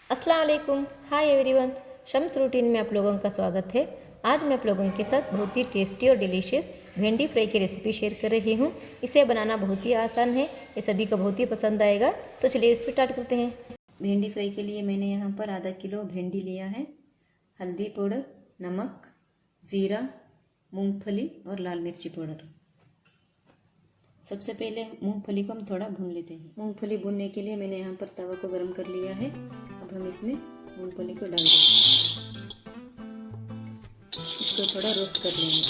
अस्सलाम वालेकुम, hi everyone. Shams routine में आप लोगों का स्वागत है। आज मैं आप लोगों के साथ बहुत ही टेस्टी और डिलीशियस भिंडी फ्राई की रेसिपी शेयर कर रही हूँ। इसे बनाना बहुत ही आसान है, ये सभी को बहुत ही पसंद आएगा। तो चलिए इस पर स्टार्ट करते हैं। भिंडी फ्राई के लिए मैंने यहाँ पर आधा किलो भिंडी लिया है। हल्दी पाउडर, नमक, ज़ीरा, मूँगफली और लाल मिर्ची पाउडर। सबसे पहले मूंगफली को हम थोड़ा भून लेते हैं। मूंगफली भूनने के लिए मैंने यहाँ पर तवा को गर्म कर लिया है। अब हम इसमें मूंगफली को डाल देंगे। इसको थोड़ा रोस्ट कर लेंगे।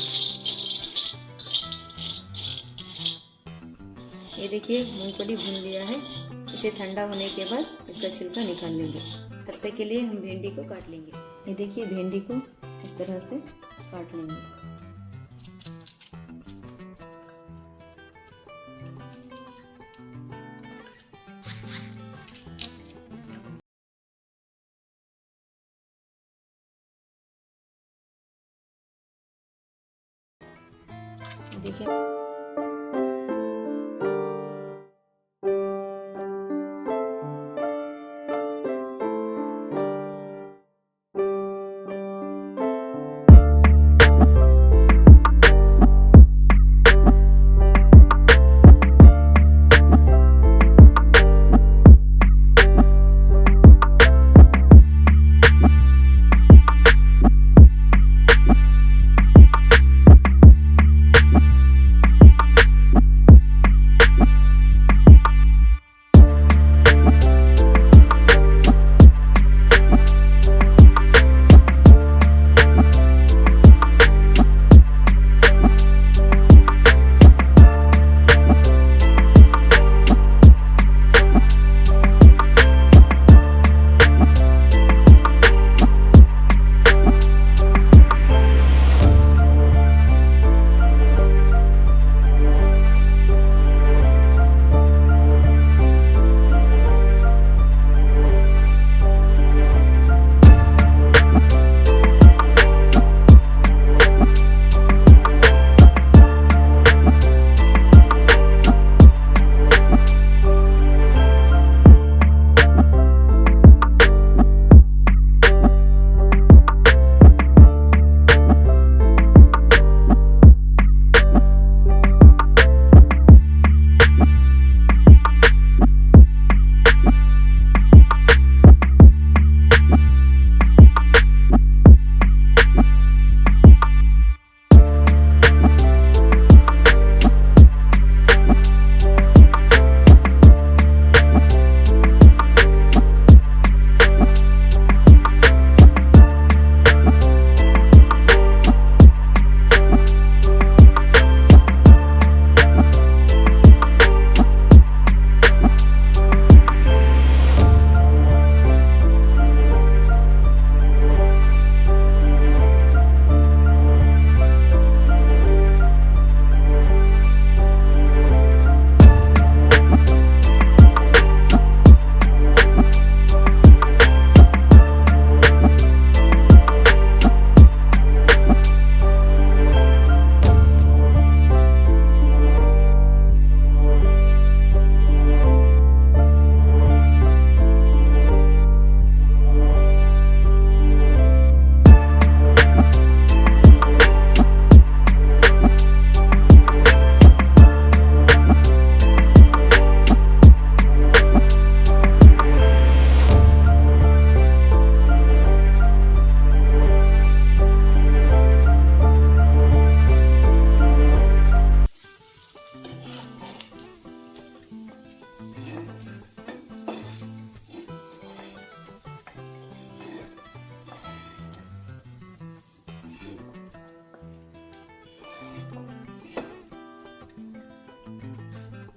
ये देखिए मूंगफली भून लिया है। इसे ठंडा होने के बाद इसका छिलका निकाल लेंगे। तब तक के लिए हम भिंडी को काट लेंगे। ये देखिए भिंडी को इस तरह से काट लेंगे। देखिए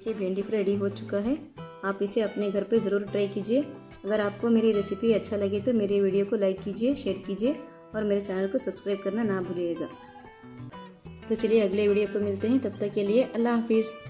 ये भिंडी फ्राई रेडी हो चुका है। आप इसे अपने घर पे ज़रूर ट्राई कीजिए। अगर आपको मेरी रेसिपी अच्छा लगे तो मेरे वीडियो को लाइक कीजिए, शेयर कीजिए और मेरे चैनल को सब्सक्राइब करना ना भूलिएगा। तो चलिए अगले वीडियो पर मिलते हैं। तब तक के लिए अल्लाह हाफिज़।